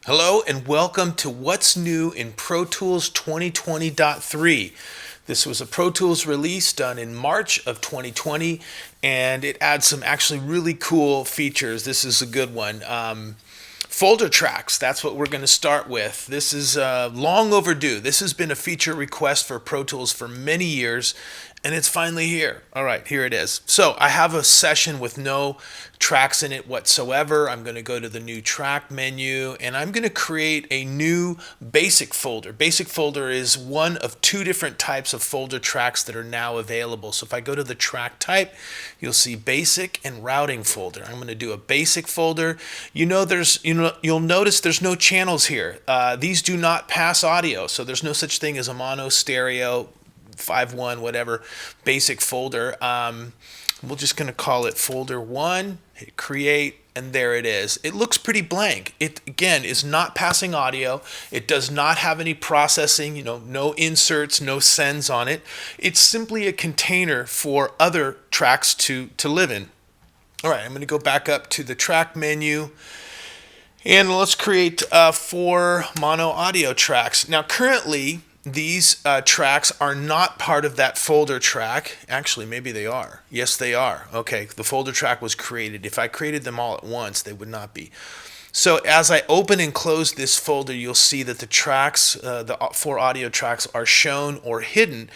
Hello and welcome to What's New in Pro Tools 2020.3. This was a Pro Tools release done in March of 2020, and it adds some actually really cool features. This is a good one. Folder tracks, that's what we're going to start with. This is long overdue. This has been a feature request for Pro Tools for many years, and it's finally here. All right, here it is. So I have a session with no tracks in it whatsoever. I'm going to go to the new track menu, and I'm going to create a new basic folder. Basic folder is one of two different types of folder tracks that are now available. So if I go to the track type, you'll see basic and routing folder. I'm going to do a basic folder. You'll notice there's no channels here. These do not pass audio, so there's no such thing as a mono stereo 5.1 whatever basic folder. We're just going to call it folder 1, hit create, and there it is. It looks pretty blank. It, again, is not passing audio. It does not have any processing, no inserts, no sends on it. It's simply a container for other tracks to live in. All right, I'm going to go back up to the track menu, and let's create 4 mono audio tracks. Now, currently, these tracks are not part of that folder track. Actually, maybe they are. Yes, they are. Okay, the folder track was created. If I created them all at once, they would not be. So as I open and close this folder, you'll see that the tracks, the 4 audio tracks, are shown or hidden.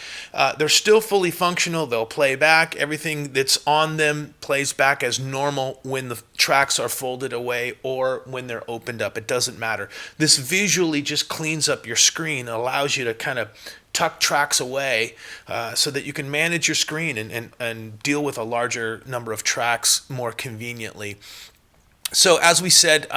They're still fully functional. They'll play back. Everything that's on them plays back as normal when the tracks are folded away or when they're opened up. It doesn't matter. This visually just cleans up your screen, allows you to kind of tuck tracks away so that you can manage your screen and deal with a larger number of tracks more conveniently. So as we said,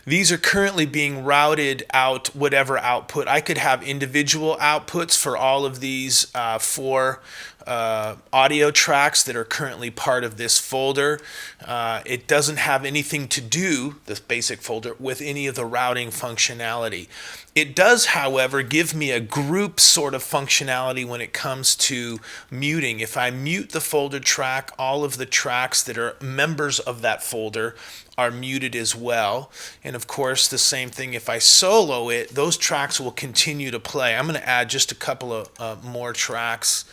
these are currently being routed out whatever output. I could have individual outputs for all of these 4 audio tracks that are currently part of this folder. It doesn't have anything to do, this basic folder, with any of the routing functionality. It does, however, give me a group sort of functionality when it comes to muting. If I mute the folder track, all of the tracks that are members of that folder are muted as well. And of course, the same thing if I solo it, those tracks will continue to play. I'm going to add just a couple of more tracks.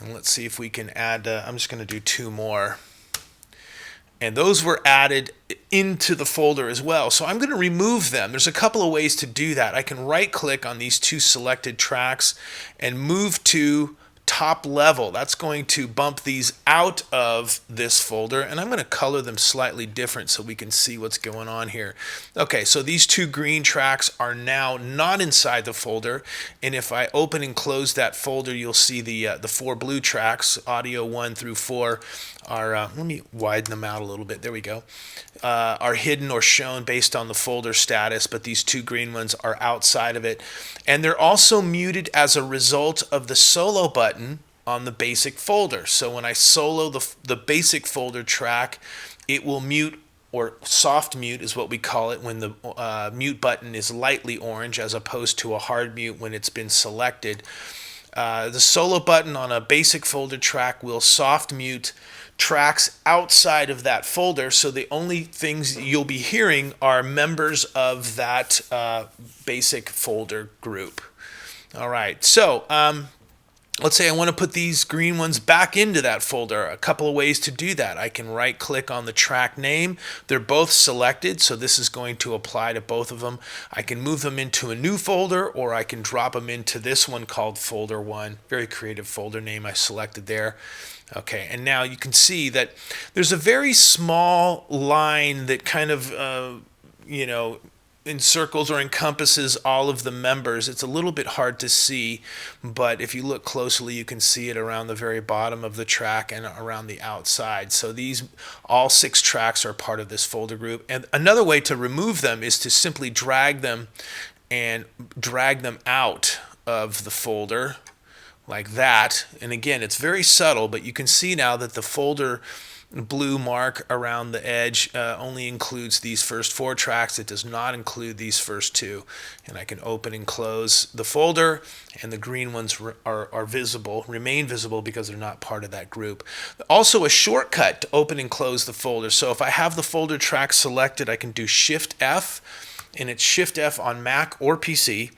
And let's see if we can add, I'm just going to do 2 more. And those were added into the folder as well. So I'm going to remove them. There's a couple of ways to do that. I can right click on these 2 selected tracks and move to top level. That's going to bump these out of this folder, and I'm going to color them slightly different so we can see what's going on here. Okay, so these 2 green tracks are now not inside the folder, and if I open and close that folder, you'll see the 4 blue tracks, audio 1 through 4, are, let me widen them out a little bit, there we go, are hidden or shown based on the folder status, but these 2 green ones are outside of it. And they're also muted as a result of the solo button on the basic folder. So when I solo the basic folder track, it will mute, or soft mute is what we call it, when the mute button is lightly orange as opposed to a hard mute when it's been selected. The solo button on a basic folder track will soft mute tracks outside of that folder, so the only things you'll be hearing are members of that basic folder group. All right, so let's say I want to put these green ones back into that folder. A couple of ways to do that. I can right click on the track name. They're both selected, so this is going to apply to both of them. I can move them into a new folder, or I can drop them into this one called folder 1. Very creative folder name I selected there. Okay, and now you can see that there's a very small line that kind of, encircles or encompasses all of the members. It's a little bit hard to see, but if you look closely, you can see it around the very bottom of the track and around the outside. So all 6 tracks are part of this folder group. And another way to remove them is to simply drag them out of the folder, like that. And again, it's very subtle, but you can see now that the folder blue mark around the edge only includes these first 4 tracks. It does not include these first 2. And I can open and close the folder, and the green ones are visible, remain visible because they're not part of that group. Also a shortcut to open and close the folder. So if I have the folder track selected, I can do Shift F, and it's Shift F on Mac or PC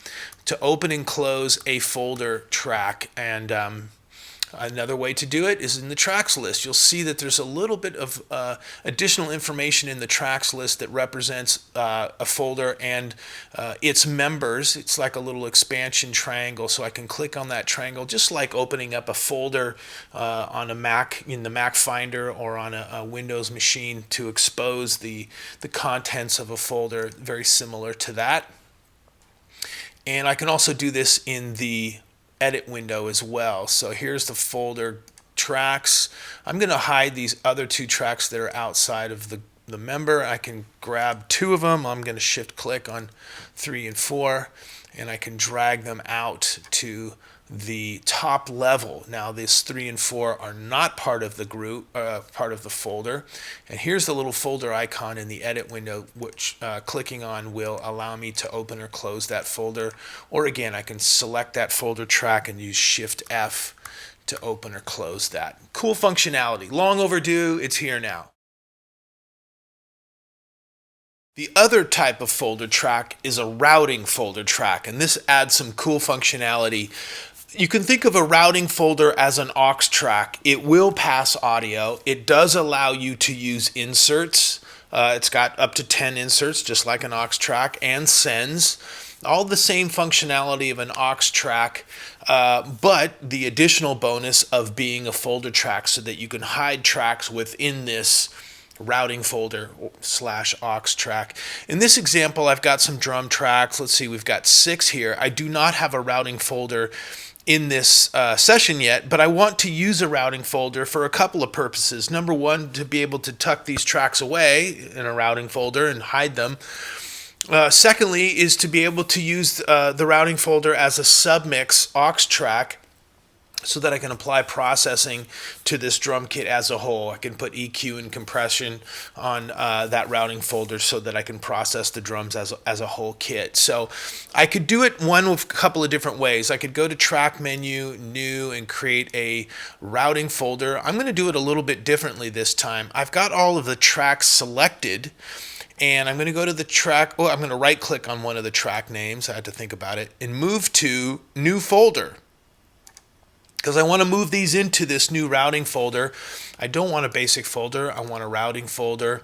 to open and close a folder track. And another way to do it is in the tracks list. You'll see that there's a little bit of additional information in the tracks list that represents a folder and its members. It's like a little expansion triangle, so I can click on that triangle just like opening up a folder on a Mac, in the Mac Finder, or on a Windows machine to expose the contents of a folder, very similar to that. And I can also do this in the edit window as well. So here's the folder tracks. I'm going to hide these other two tracks that are outside of the member. I can grab two of them. I'm going to shift click on 3 and 4, and I can drag them out to the top level. Now this 3 and 4 are not part of the group, part of the folder. And here's the little folder icon in the edit window, which clicking on will allow me to open or close that folder. Or again, I can select that folder track and use Shift F to open or close that. Cool functionality. Long overdue, it's here now. The other type of folder track is a routing folder track, and this adds some cool functionality. You can think of a routing folder as an aux track. It will pass audio. It does allow you to use inserts. It's got up to 10 inserts, just like an aux track, and sends. All the same functionality of an aux track, but the additional bonus of being a folder track so that you can hide tracks within this routing folder / aux track. In this example, I've got some drum tracks. Let's see, we've got 6 here. I do not have a routing folder in this session yet, but I want to use a routing folder for a couple of purposes. Number one, to be able to tuck these tracks away in a routing folder and hide them. Secondly, is to be able to use the routing folder as a submix aux track, so that I can apply processing to this drum kit as a whole. I can put EQ and compression on that routing folder so that I can process the drums as a whole kit. So I could do it with a couple of different ways. I could go to Track Menu, New, and create a routing folder. I'm going to do it a little bit differently this time. I've got all of the tracks selected, and I'm going to go to the track. I'm going to right click on one of the track names. I had to think about it, and move to New Folder, because I want to move these into this new routing folder. I don't want a basic folder. I want a routing folder.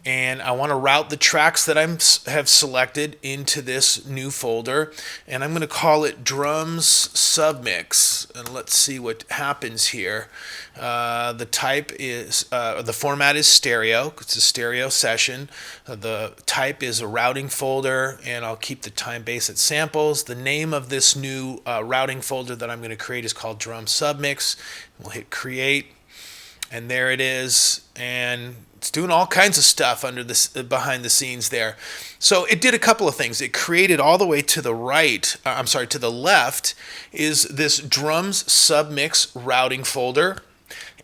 And I want to route the tracks that I have selected into this new folder. And I'm going to call it Drums Submix. And let's see what happens here. The type is, the format is stereo. It's a stereo session. The type is a routing folder, and I'll keep the time base at samples. The name of this new routing folder that I'm going to create is called Drum Submix. We'll hit create, and there it is. And it's doing all kinds of stuff under this behind the scenes there. So it did a couple of things. It created all the way to the right, to the left, is this Drums Submix routing folder,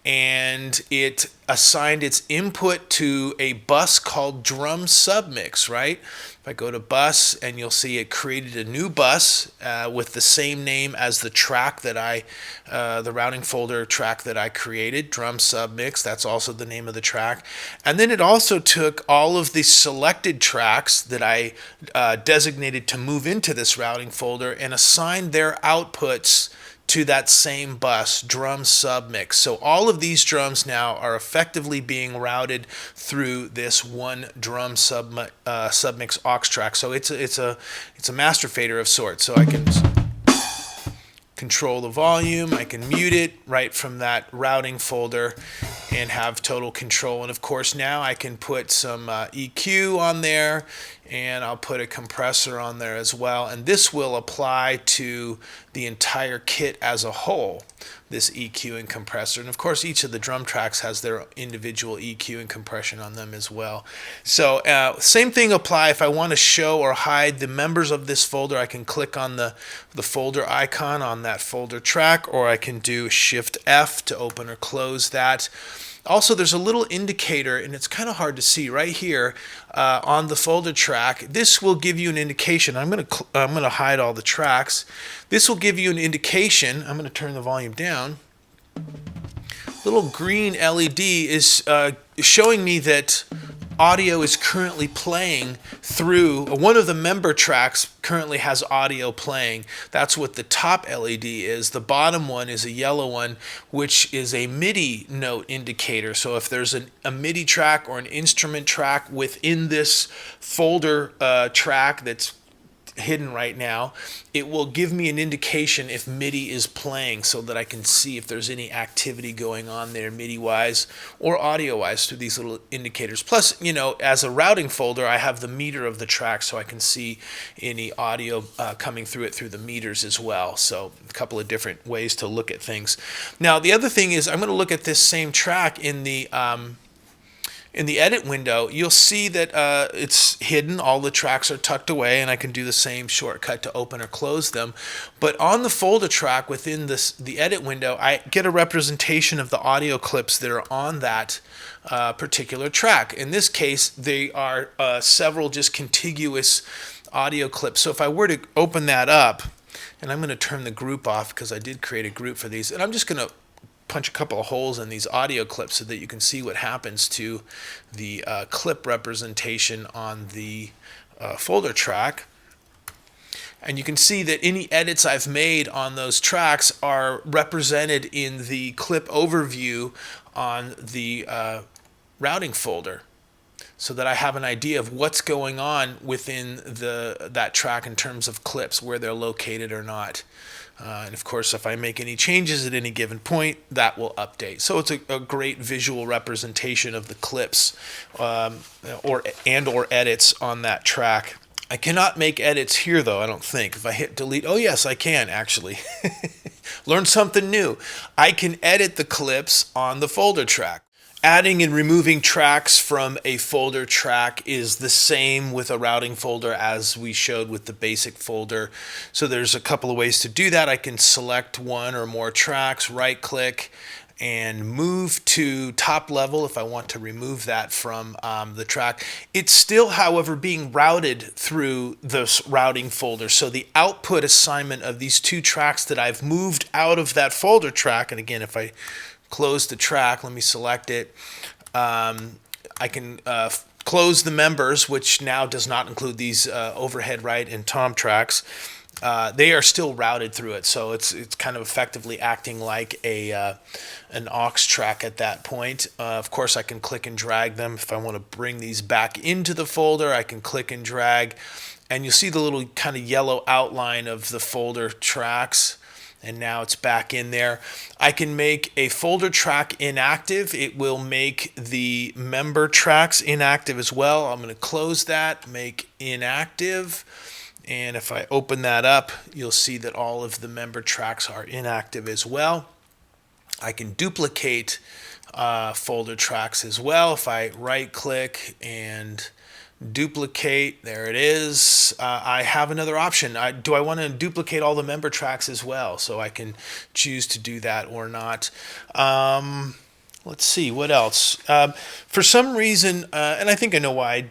and it assigned its input to a bus called Drum Submix, right? If I go to bus, and you'll see it created a new bus with the same name as the track that the routing folder track that I created, Drum Submix. That's also the name of the track. And then it also took all of the selected tracks that I designated to move into this routing folder and assigned their outputs to that same bus, Drum Submix. So all of these drums now are effectively being routed through this one Drum Submix aux track. So it's a master fader of sorts. So I can control the volume, I can mute it right from that routing folder and have total control. And of course now I can put some EQ on there, and I'll put a compressor on there as well, and this will apply to the entire kit as a whole, this EQ and compressor. And of course each of the drum tracks has their individual EQ and compression on them as well. So same thing apply. If I want to show or hide the members of this folder, I can click on the folder icon on that folder track, or I can do Shift F to open or close that. Also, there's a little indicator, and it's kind of hard to see right here on the folder track. This will give you an indication. I'm going to hide all the tracks. This will give you an indication. I'm going to turn the volume down. Little green LED is showing me that audio is currently playing through, one of the member tracks currently has audio playing. That's what the top LED is. The bottom one is a yellow one, which is a MIDI note indicator. So if there's a MIDI track or an instrument track within this folder track that's hidden right now, it will give me an indication if MIDI is playing so that I can see if there's any activity going on there MIDI wise or audio wise through these little indicators. Plus, as a routing folder, I have the meter of the track so I can see any audio coming through it through the meters as well. So a couple of different ways to look at things. Now, the other thing is I'm going to look at this same track in the edit window. You'll see that it's hidden. All the tracks are tucked away, and I can do the same shortcut to open or close them. But on the folder track within the edit window, I get a representation of the audio clips that are on that particular track. In this case, they are several just contiguous audio clips. So if I were to open that up, and I'm going to turn the group off because I did create a group for these, and I'm just going to punch a couple of holes in these audio clips so that you can see what happens to the clip representation on the folder track. And you can see that any edits I've made on those tracks are represented in the clip overview on the routing folder, so that I have an idea of what's going on within that track in terms of clips, where they're located or not. And of course, if I make any changes at any given point, that will update. So it's a great visual representation of the clips or edits on that track. I cannot make edits here, though, I don't think. If I hit delete, oh yes, I can actually. Learn something new. I can edit the clips on the folder track. Adding and removing tracks from a folder track is the same with a routing folder as we showed with the basic folder. So there's a couple of ways to do that. I can select one or more tracks, right click, and move to top level if I want to remove that from the track. It's still, however, being routed through this routing folder. So the output assignment of these two tracks that I've moved out of that folder track, and again, if I close the track, let me select it. I can close the members, which now does not include these overhead right and tom tracks. They are still routed through it, so it's kind of effectively acting like an aux track at that point. Of course, I can click and drag them. If I want to bring these back into the folder, I can click and drag, and you'll see the little kind of yellow outline of the folder tracks. And now it's back in there. I can make a folder track inactive. It will make the member tracks inactive as well. I'm going to close that, make inactive. And if I open that up, you'll see that all of the member tracks are inactive as well. I can duplicate folder tracks as well. If I right click and duplicate, there it is. I have another option. Do I want to duplicate all the member tracks as well? So I can choose to do that or not. Let's see, what else? For some reason, and I think I know why,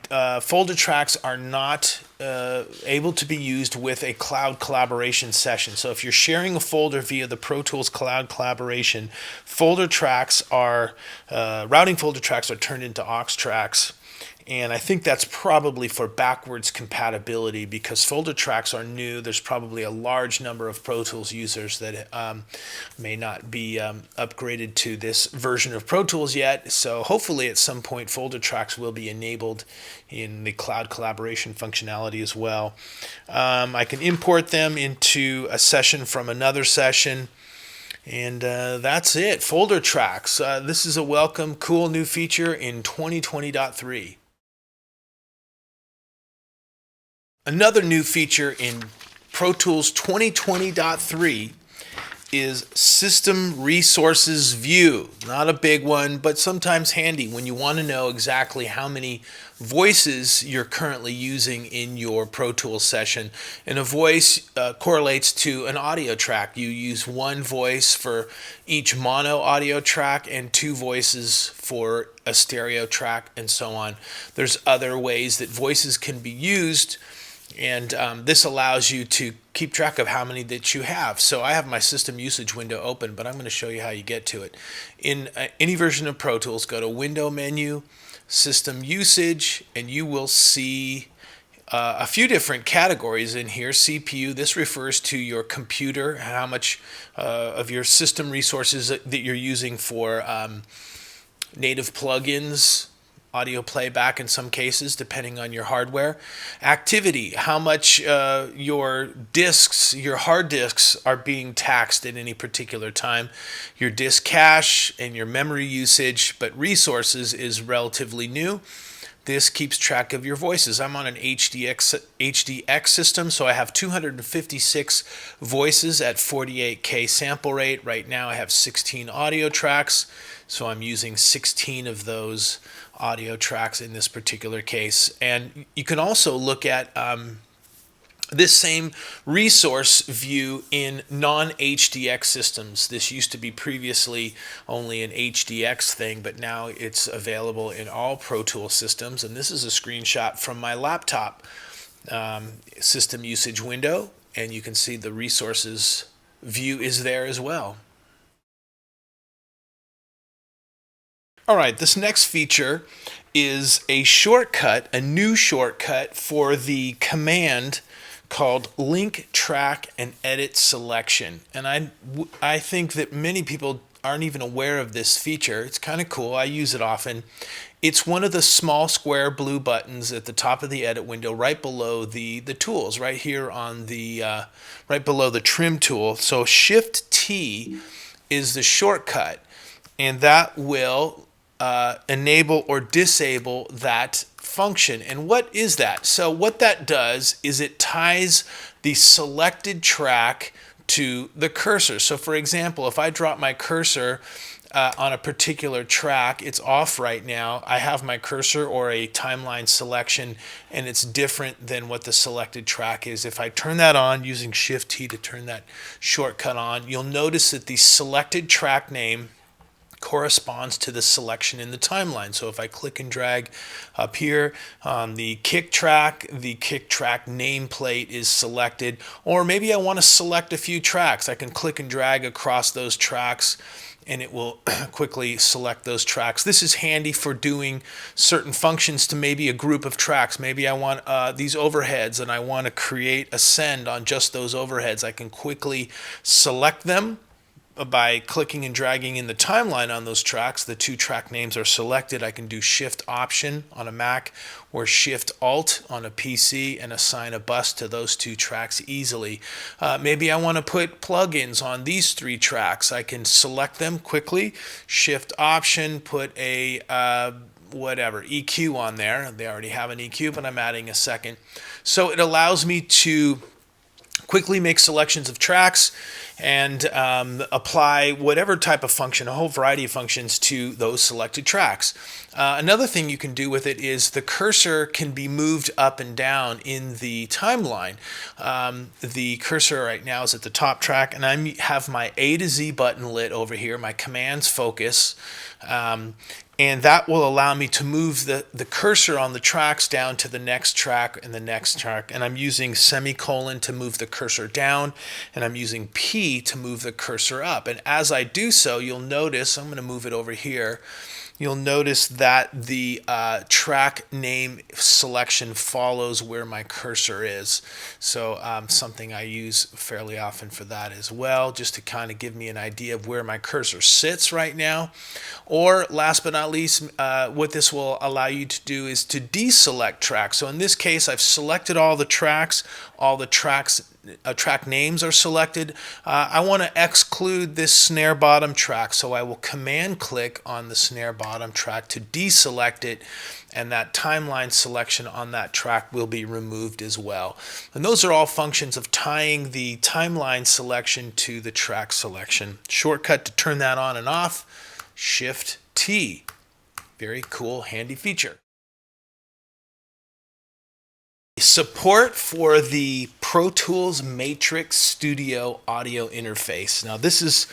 folder tracks are not able to be used with a cloud collaboration session. So if you're sharing a folder via the Pro Tools Cloud Collaboration, folder tracks are, routing folder tracks are turned into aux tracks. And I think that's probably for backwards compatibility, because folder tracks are new. There's probably a large number of Pro Tools users that may not be upgraded to this version of Pro Tools yet. So hopefully at some point folder tracks will be enabled in the cloud collaboration functionality as well. I can import them into a session from another session. And that's it, folder tracks. This is a welcome, cool new feature in 2020.3. Another new feature in Pro Tools 2020.3 is System Resources View. Not a big one, but sometimes handy when you want to know exactly how many voices you're currently using in your Pro Tools session. And a voice correlates to an audio track. You use one voice for each mono audio track and two voices for a stereo track and so on. There's other ways that voices can be used And this allows you to keep track of how many that you have. So I have my system usage window open, but I'm going to show you how you get to it. In any version of Pro Tools, go to Window menu, System Usage, and you will see a few different categories in here. CPU, this refers to your computer, how much of your system resources that you're using for native plugins, audio playback in some cases, depending on your hardware. Activity, how much your disks, your hard disks are being taxed at any particular time. Your disk cache and your memory usage, but resources is relatively new. This keeps track of your voices. I'm on an HDX system, so I have 256 voices at 48K sample rate. Right now I have 16 audio tracks, so I'm using 16 of those audio tracks in this particular case. And you can also look at this same resource view in non-HDX systems. This used to be previously only an HDX thing, but now it's available in all Pro Tools systems. And this is a screenshot from my laptop system usage window, and you can see the resources view is there as well. All right, this next feature is a shortcut, a new shortcut for the command called Link, Track, and Edit Selection. And I think that many people aren't even aware of this feature. It's kind of cool. I use it often. It's one of the small square blue buttons at the top of the edit window, right below the tools, right here on the right below the trim tool. So Shift T is the shortcut, and that will enable or disable that function. And what is that? So what that does is it ties the selected track to the cursor. So for example, if I drop my cursor on a particular track, it's off right now. I have my cursor or a timeline selection, and it's different than what the selected track is. If I turn that on using Shift T to turn that shortcut on, you'll notice that the selected track name corresponds to the selection in the timeline. So if I click and drag up here on the kick track nameplate is selected. Or maybe I want to select a few tracks. I can click and drag across those tracks, and it will quickly select those tracks. This is handy for doing certain functions to maybe a group of tracks. Maybe I want these overheads, and I want to create a send on just those overheads. I can quickly select them by clicking and dragging in the timeline on those tracks. The two track names are selected. I can do Shift Option on a Mac or Shift Alt on a PC and assign a bus to those two tracks easily. Maybe I want to put plugins on these three tracks. I can select them quickly, Shift Option, put a whatever EQ on there. They already have an EQ, but I'm adding a second. So it allows me to quickly make selections of tracks and apply whatever type of function, a whole variety of functions to those selected tracks. Another thing you can do with it is the cursor can be moved up and down in the timeline. The cursor right now is at the top track, and I have my A to Z button lit over here, my commands focus. And that will allow me to move the cursor on the tracks down to the next track and the next track. And I'm using semicolon to move the cursor down, and I'm using P to move the cursor up. And as I do so, you'll notice, I'm going to move it over here, you'll notice that the track name selection follows where my cursor is. So something I use fairly often for that as well, just to kind of give me an idea of where my cursor sits right now. Or last but not least, what this will allow you to do is to deselect tracks. So in this case, I've selected all the tracks track names are selected. I want to exclude this snare bottom track, so I will command click on the snare bottom track to deselect it, and that timeline selection on that track will be removed as well. And those are all functions of tying the timeline selection to the track selection. Shortcut to turn that on and off, Shift T. Very cool, handy feature. Support for the Pro Tools Matrix Studio audio interface. Now this is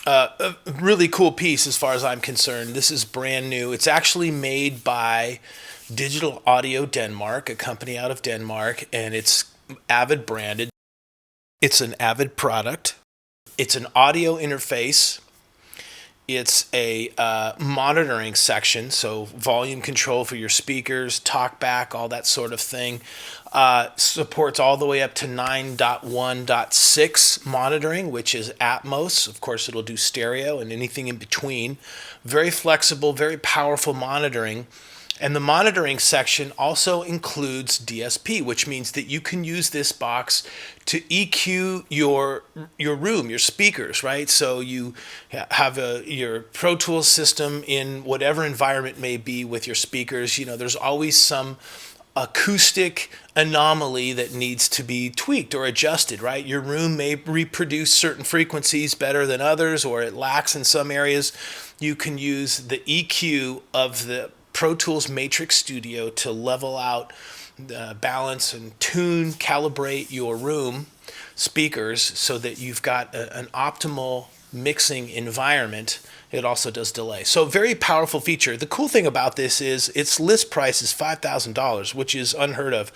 a really cool piece as far as I'm concerned. This is brand new. It's actually made by Digital Audio Denmark, a company out of Denmark, and it's Avid branded. It's an Avid product. It's an audio interface. It's a monitoring section, so volume control for your speakers, talkback, all that sort of thing. Supports all the way up to 9.1.6 monitoring, which is Atmos. Of course, it'll do stereo and anything in between. Very flexible, very powerful monitoring. And the monitoring section also includes DSP, which means that you can use this box to EQ your room, your speakers, right? So you have your Pro Tools system in whatever environment may be with your speakers. There's always some acoustic anomaly that needs to be tweaked or adjusted, right? Your room may reproduce certain frequencies better than others, or it lacks in some areas. You can use the EQ of the Pro Tools Matrix Studio to level out, balance, and tune, calibrate your room speakers so that you've got an optimal mixing environment. It also does delay. So very powerful feature. The cool thing about this is its list price is $5,000, which is unheard of.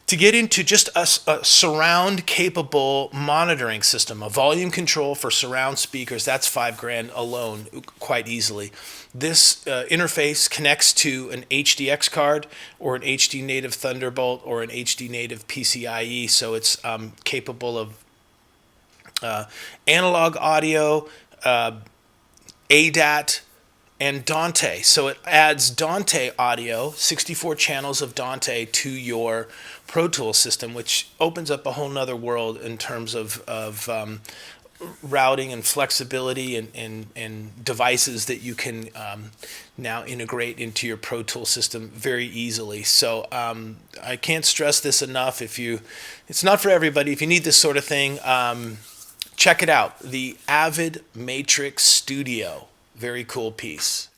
To get into just a surround capable monitoring system, a volume control for surround speakers, that's $5,000 alone, quite easily. This interface connects to an HDX card or an HD native Thunderbolt or an HD native PCIe, so it's capable of analog audio, ADAT, and Dante. So it adds Dante audio, 64 channels of Dante to your Pro Tools system, which opens up a whole nother world in terms of routing and flexibility and devices that you can now integrate into your Pro Tools system very easily. So I can't stress this enough. It's not for everybody. If you need this sort of thing, check it out. The Avid Matrix Studio. Very cool piece.